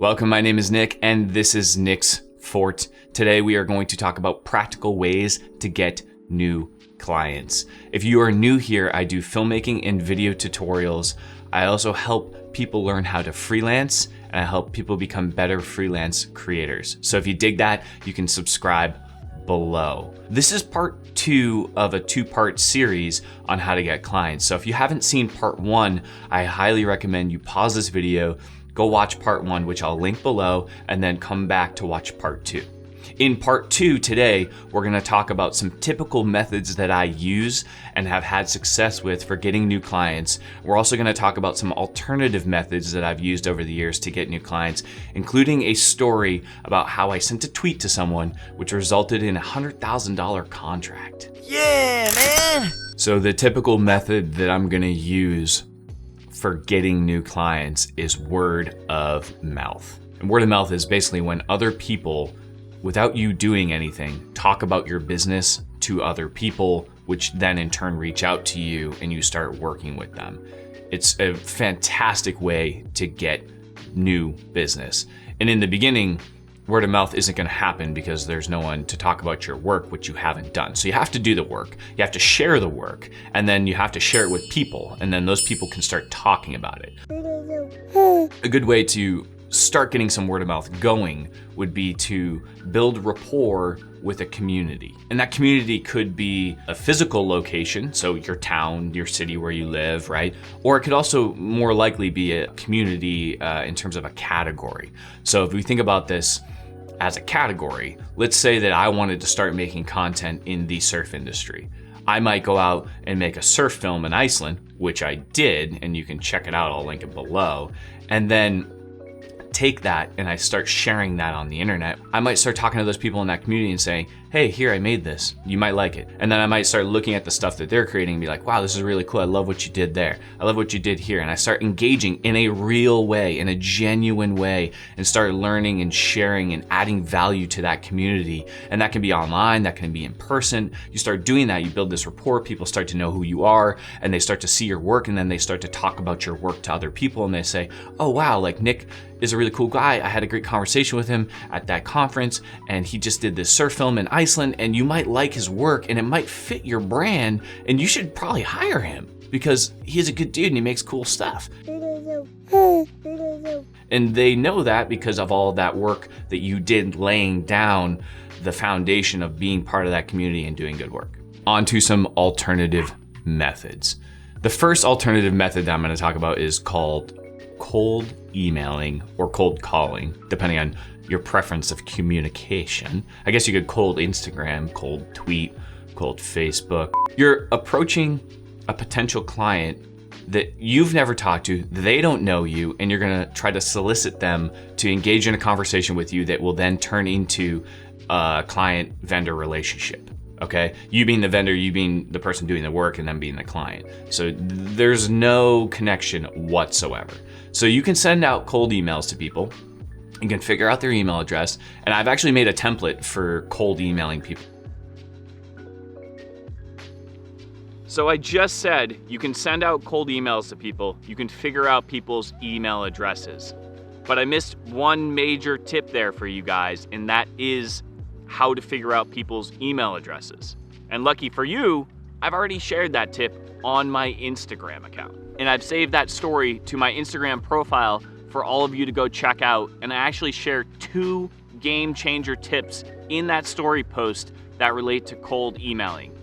Welcome, my name is Nick, and this is Nick's Fort. Today we are going to talk about practical ways to get new clients. If you are new here, I do filmmaking and video tutorials. I also help people learn how to freelance, and I help people become better freelance creators. So if you dig that, you can subscribe below. This is part 2 of a 2-part series on how to get clients. So if you haven't seen part 1, I highly recommend you pause this video, go watch part 1, which I'll link below, and then come back to watch part 2. In part 2 today, we're going to talk about some typical methods that I use and have had success with for getting new clients. We're also going to talk about some alternative methods that I've used over the years to get new clients, including a story about how I sent a tweet to someone which resulted in a $100,000 contract. Yeah, man! So the typical method that I'm going to use for getting new clients is word of mouth. And word of mouth is basically when other people, without you doing anything, talk about your business to other people, which then in turn reach out to you and you start working with them. It's a fantastic way to get new business. And in the beginning, word of mouth isn't going to happen because there's no one to talk about your work, which you haven't done. So you have to do the work, you have to share the work, and then you have to share it with people, and then those people can start talking about it. A good way to start getting some word of mouth going would be to build rapport with a community. And that community could be a physical location, so your town, your city where you live, right? Or it could also more likely be a community in terms of a category. So if we think about this as a category, let's say that I wanted to start making content in the surf industry. I might go out and make a surf film in Iceland, which I did, and you can check it out, I'll link it below. And then take that and I start sharing that on the internet. I might start talking to those people in that community and saying, hey, here, I made this. You might like it. And then I might start looking at the stuff that they're creating and be like, wow, this is really cool. I love what you did there. I love what you did here. And I start engaging in a real way, in a genuine way, and start learning and sharing and adding value to that community. And that can be online, that can be in person. You start doing that, you build this rapport, people start to know who you are, and they start to see your work, and then they start to talk about your work to other people, and they say, oh wow, like Nick is a really cool guy. I had a great conversation with him at that conference, and he just did this surf film in Iceland, and you might like his work and it might fit your brand, and you should probably hire him because he's a good dude and he makes cool stuff. And they know that because of all that work that you did laying down the foundation of being part of that community and doing good work. On to some alternative methods. The first alternative method that I'm going to talk about is called cold emailing or cold calling, depending on your preference of communication. I guess you could cold Instagram, cold tweet, cold Facebook. You're approaching a potential client that you've never talked to, they don't know you, and you're gonna try to solicit them to engage in a conversation with you that will then turn into a client-vendor relationship. Okay, you being the vendor, you being the person doing the work, and them being the client. So there's no connection whatsoever. So you can send out cold emails to people. You can figure out their email address, and I've actually made a template for cold emailing people. So I just said you can send out cold emails to people. You can figure out people's email addresses. But I missed one major tip there for you guys, and that is how to figure out people's email addresses. And lucky for you, I've already shared that tip on my Instagram account. And I've saved that story to my Instagram profile for all of you to go check out. And I actually share 2 game changer tips in that story post that relate to cold emailing.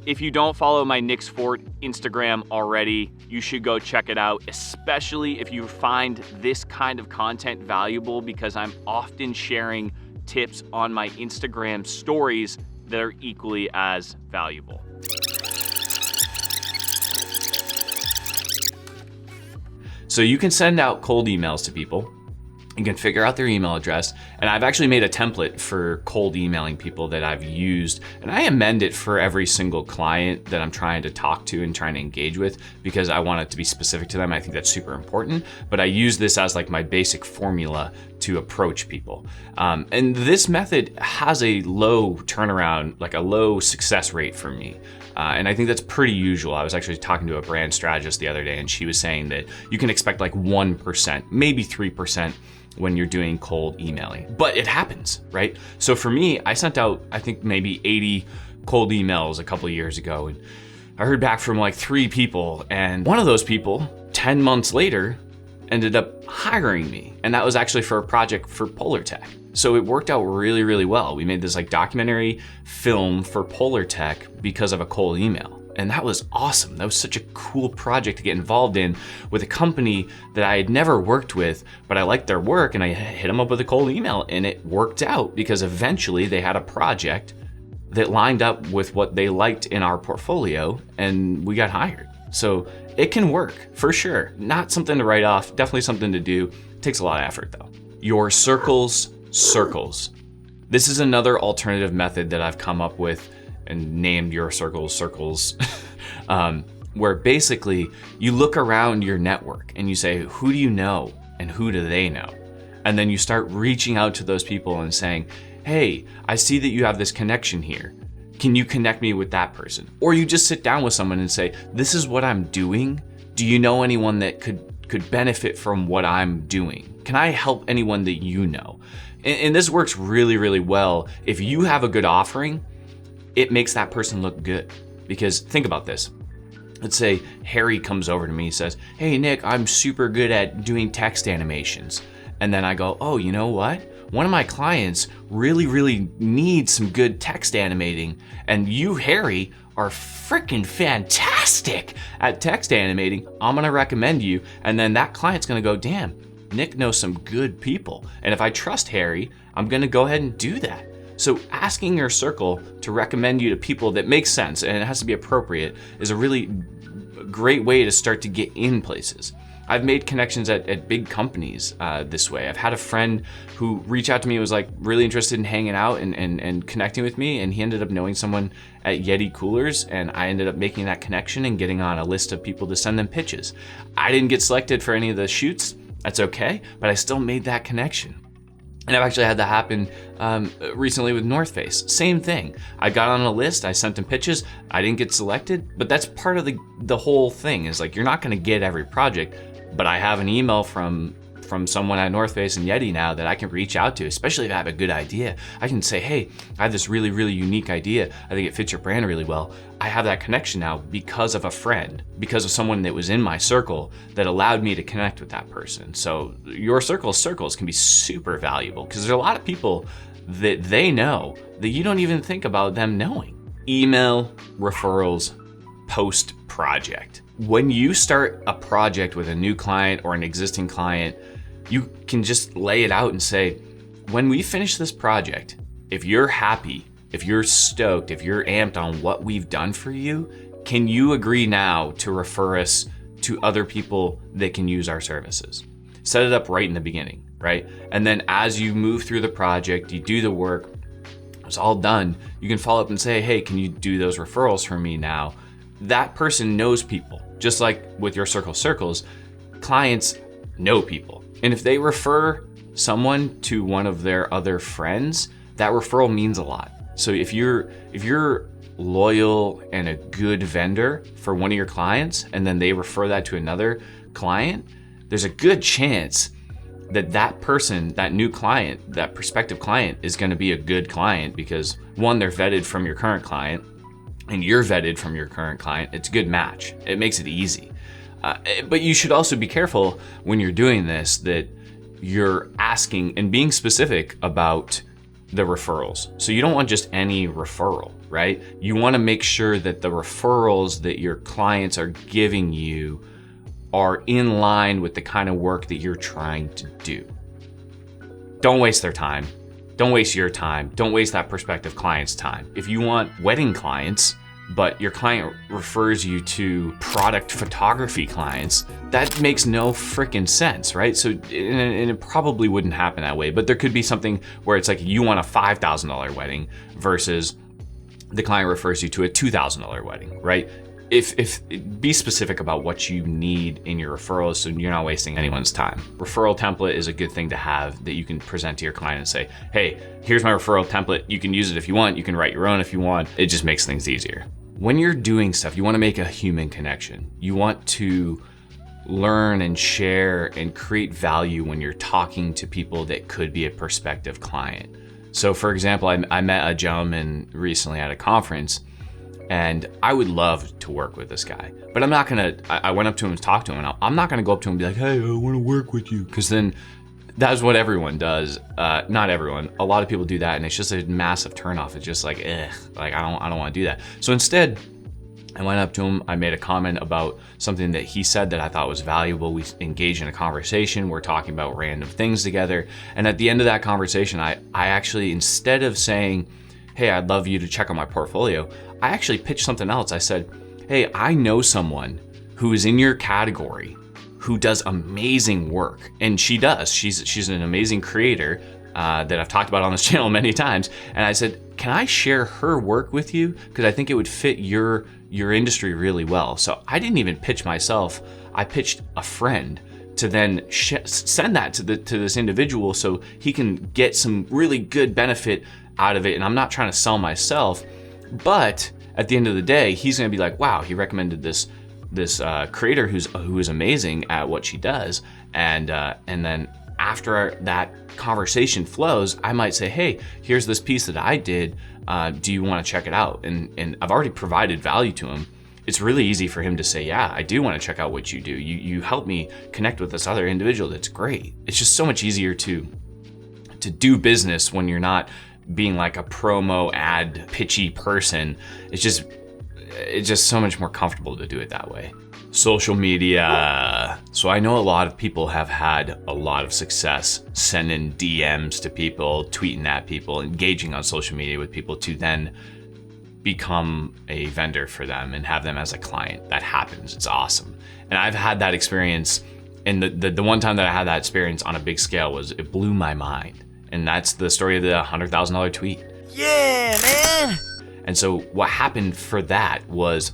If you don't follow my Nick's Fort Instagram already, you should go check it out, especially if you find this kind of content valuable, because I'm often sharing tips on my Instagram stories that are equally as valuable. So you can send out cold emails to people. You can figure out their email address, and I've actually made a template for cold emailing people that I've used, and I amend it for every single client that I'm trying to talk to and trying to engage with because I want it to be specific to them. I think that's super important, but I use this as like my basic formula to approach people. And this method has a low turnaround, like a low success rate for me. And I think that's pretty usual. I was actually talking to a brand strategist the other day, and she was saying that you can expect like 1%, maybe 3% when you're doing cold emailing. But it happens, right? So for me, I sent out, I think maybe 80 cold emails a couple of years ago, and I heard back from like 3 people, and one of those people, 10 months later, ended up hiring me. And that was actually for a project for Polar Tech. So it worked out really, really well. We made this like documentary film for Polar Tech because of a cold email. And that was awesome. That was such a cool project to get involved in with a company that I had never worked with, but I liked their work, and I hit them up with a cold email, and it worked out because eventually they had a project that lined up with what they liked in our portfolio, and we got hired. So it can work for sure. Not something to write off, definitely something to do. It takes a lot of effort though. Your circles. This is another alternative method that I've come up with and named your circles, where basically you look around your network and you say, who do you know and who do they know? And then you start reaching out to those people and saying, hey, I see that you have this connection here. Can you connect me with that person? Or you just sit down with someone and say, this is what I'm doing. Do you know anyone that could benefit from what I'm doing? Can I help anyone that you know? And this works really, really well. If you have a good offering, it makes that person look good. Because think about this. Let's say Harry comes over to me and says, hey, Nick, I'm super good at doing text animations. And then I go, oh, you know what? One of my clients really, really needs some good text animating. And you, Harry, are freaking fantastic at text animating. I'm going to recommend you. And then that client's going to go, damn, Nick knows some good people. And if I trust Harry, I'm going to go ahead and do that. So asking your circle to recommend you to people that make sense and it has to be appropriate is a really great way to start to get in places. I've made connections at big companies this way. I've had a friend who reached out to me and was like really interested in hanging out and connecting with me, and he ended up knowing someone at Yeti Coolers, and I ended up making that connection and getting on a list of people to send them pitches. I didn't get selected for any of the shoots. That's okay, but I still made that connection. And I've actually had that happen recently with North Face. Same thing. I got on a list, I sent them pitches, I didn't get selected, but that's part of the whole thing is like, you're not gonna get every project, but I have an email from someone at North Face and Yeti now that I can reach out to, especially if I have a good idea. I can say, hey, I have this really, really unique idea. I think it fits your brand really well. I have that connection now because of a friend, because of someone that was in my circle that allowed me to connect with that person. So your circles can be super valuable because there's a lot of people that they know that you don't even think about them knowing. Email, referrals, post-project. When you start a project with a new client or an existing client, you can just lay it out and say, when we finish this project, if you're happy, if you're stoked, if you're amped on what we've done for you, can you agree now to refer us to other people that can use our services? Set it up right in the beginning, right? And then as you move through the project, you do the work, it's all done, you can follow up and say, hey, can you do those referrals for me now? That person knows people. Just like with your circles, clients know people. And if they refer someone to one of their other friends, that referral means a lot. So if you're loyal and a good vendor for one of your clients, and then they refer that to another client, there's a good chance that that person, that new client, that prospective client is going to be a good client because one, they're vetted from your current client, and you're vetted from your current client. It's a good match. It makes it easy. But you should also be careful when you're doing this that you're asking and being specific about the referrals. So you don't want just any referral, right? You want to make sure that the referrals that your clients are giving you are in line with the kind of work that you're trying to do. Don't waste their time. Don't waste your time. Don't waste that prospective client's time. If you want wedding clients, but your client refers you to product photography clients, that makes no freaking sense, right? So, and it probably wouldn't happen that way, but there could be something where it's like you want a $5,000 wedding versus the client refers you to a $2,000 wedding, right? if be specific about what you need in your referrals so you're not wasting anyone's time. Referral template is a good thing to have that you can present to your client and say, hey, here's my referral template. You can use it if you want. You can write your own if you want. It just makes things easier. When you're doing stuff, you want to make a human connection. You want to learn and share and create value when you're talking to people that could be a prospective client. So for example, I met a gentleman recently at a conference, and I would love to work with this guy, but I'm not gonna, I went up to him and talked to him, and I'm not gonna go up to him and be like, hey, I wanna work with you. Because then that's what everyone does. Not everyone, a lot of people do that, and it's just a massive turnoff. It's just like, like I don't wanna do that. So instead, I went up to him, I made a comment about something that he said that I thought was valuable. We engaged in a conversation, we're talking about random things together. And at the end of that conversation, I actually, instead of saying, hey, I'd love you to check out my portfolio, I actually pitched something else. I said, hey, I know someone who is in your category who does amazing work. And she does, she's an amazing creator that I've talked about on this channel many times. And I said, can I share her work with you? Because I think it would fit your industry really well. So I didn't even pitch myself. I pitched a friend to then send that to this individual so he can get some really good benefit out of it. And I'm not trying to sell myself, but at the end of the day, he's gonna be like, wow, he recommended this creator who is amazing at what she does. And then after that conversation flows, I might say, hey, here's this piece that I did. Do you want to check it out? And I've already provided value to him. It's really easy for him to say, yeah, I do want to check out what you do. You help me connect with this other individual. That's great. It's just so much easier to do business when you're not being like a promo ad pitchy person. It's just so much more comfortable to do it that way. Social media. So I know a lot of people have had a lot of success sending DMs to people, tweeting at people, engaging on social media with people to then become a vendor for them and have them as a client. That happens. It's awesome. And I've had that experience. And the one time that I had that experience on a big scale it blew my mind. And that's the story of the $100,000 tweet. Yeah, man! And so what happened for that was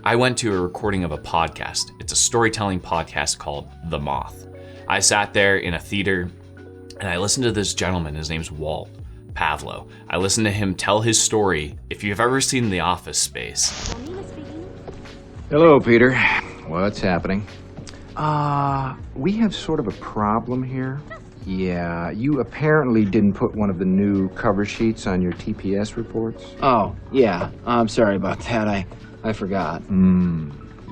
I went to a recording of a podcast. It's a storytelling podcast called The Moth. I sat there in a theater and I listened to this gentleman. His name's Walt Pavlo. I listened to him tell his story. If you've ever seen The Office Space. Hello, Peter. What's happening? We have sort of a problem here. Yeah, you apparently didn't put one of the new cover sheets on your TPS reports. Oh, yeah. I'm sorry about that. I forgot.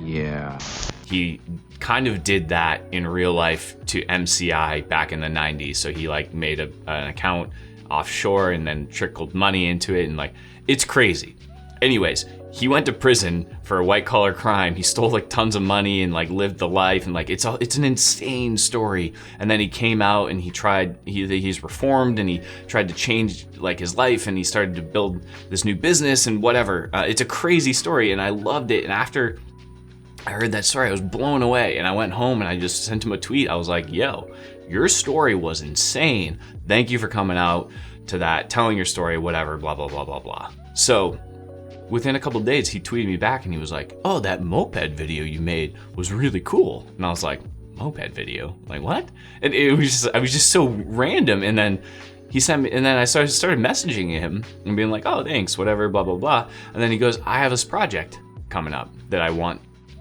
Yeah. He kind of did that in real life to MCI back in the 90s. So he like made an account offshore and then trickled money into it, and like, it's crazy. Anyways, he went to prison for a white collar crime. He stole like tons of money and like lived the life, and like it's an insane story. And then he came out and he's reformed, and he tried to change like his life, and he started to build this new business and whatever. It's a crazy story, and I loved it. And after I heard that story, I was blown away, and I went home and I just sent him a tweet. I was like, yo, your story was insane. Thank you for coming out to that, telling your story, whatever, blah, blah, blah, blah, blah. So within a couple of days, he tweeted me back and he was like, oh, that moped video you made was really cool. And I was like, moped video? Like, what? And I was just so random. And then he sent me, and then I started messaging him and being like, oh, thanks, whatever, blah, blah, blah. And then he goes, I have this project coming up that I want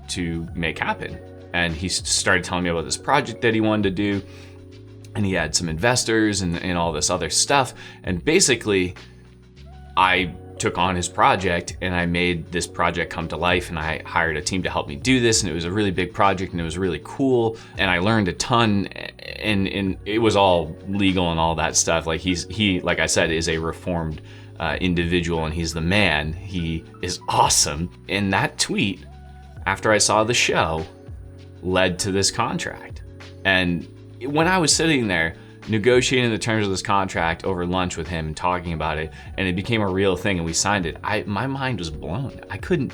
to make happen. And he started telling me about this project that he wanted to do. And he had some investors and all this other stuff. And basically, I took on his project and I made this project come to life, and I hired a team to help me do this, and it was a really big project and it was really cool, and I learned a ton, and it was all legal and all that stuff. Like he like I said, is a reformed individual, and he's the man. He is awesome. And that tweet, after I saw the show, led to this contract. And when I was sitting there negotiating the terms of this contract over lunch with him and talking about it, and it became a real thing and we signed it, my mind was blown. I couldn't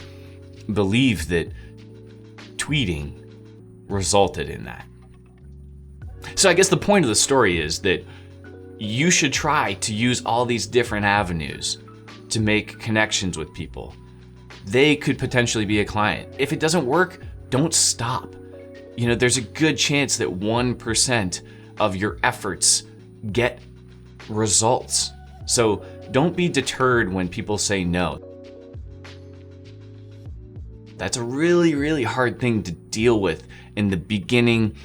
believe that tweeting resulted in that. So I guess the point of the story is that you should try to use all these different avenues to make connections with people. they could potentially be a client. If it doesn't work, don't stop. You know, there's a good chance that 1% of your efforts get results. So don't be deterred when people say no. That's a really, really hard thing to deal with in the beginning,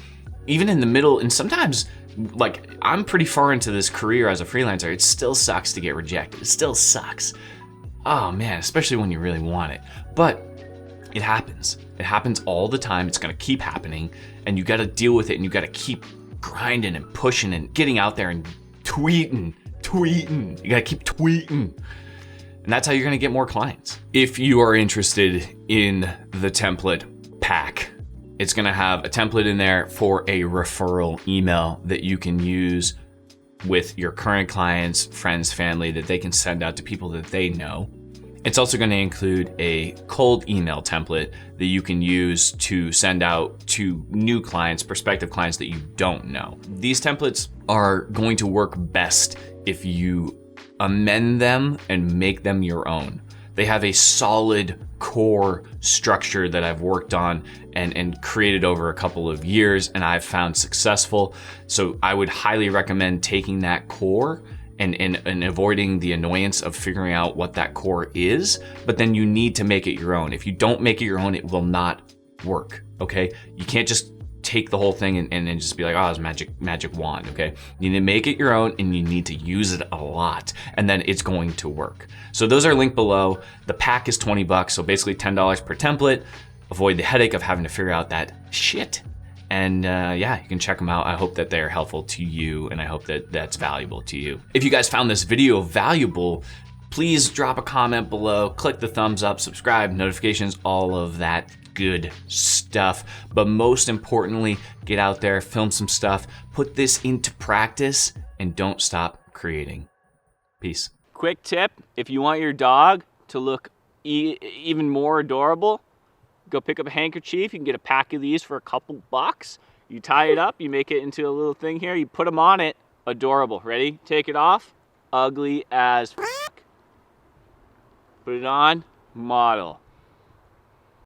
even in the middle, and sometimes, like, I'm pretty far into this career as a freelancer. It still sucks to get rejected. It still sucks. Oh man, especially when you really want it. But it happens. It happens all the time. It's gonna keep happening, and you gotta deal with it, and you gotta keep grinding and pushing and getting out there and tweeting. You gotta keep tweeting. And that's how you're gonna get more clients. If you are interested in the template pack, it's gonna have a template in there for a referral email that you can use with your current clients, friends, family, that they can send out to people that they know. It's also gonna include a cold email template that you can use to send out to new clients, prospective clients that you don't know. These templates are going to work best if you amend them and make them your own. They have a solid core structure that I've worked on and created over a couple of years, and I've found successful. So I would highly recommend taking that core and avoiding the annoyance of figuring out what that core is, but then you need to make it your own. If you don't make it your own, it will not work, okay? You can't just take the whole thing and then just be like, oh, it's magic wand, okay? You need to make it your own, and you need to use it a lot, and then it's going to work. So those are linked below. The pack is $20, so basically $10 per template. Avoid the headache of having to figure out that shit. And yeah, you can check them out. I hope that they're helpful to you, and I hope that that's valuable to you. If you guys found this video valuable, please drop a comment below, click the thumbs up, subscribe, notifications, all of that good stuff. But most importantly, get out there, film some stuff, put this into practice, and don't stop creating. Peace. Quick tip, if you want your dog to look even more adorable, go pick up a handkerchief. You can get a pack of these for a couple bucks. You tie it up, you make it into a little thing here, you put them on it. Adorable. Ready? Take it off. Ugly as f***. Put it on. Model.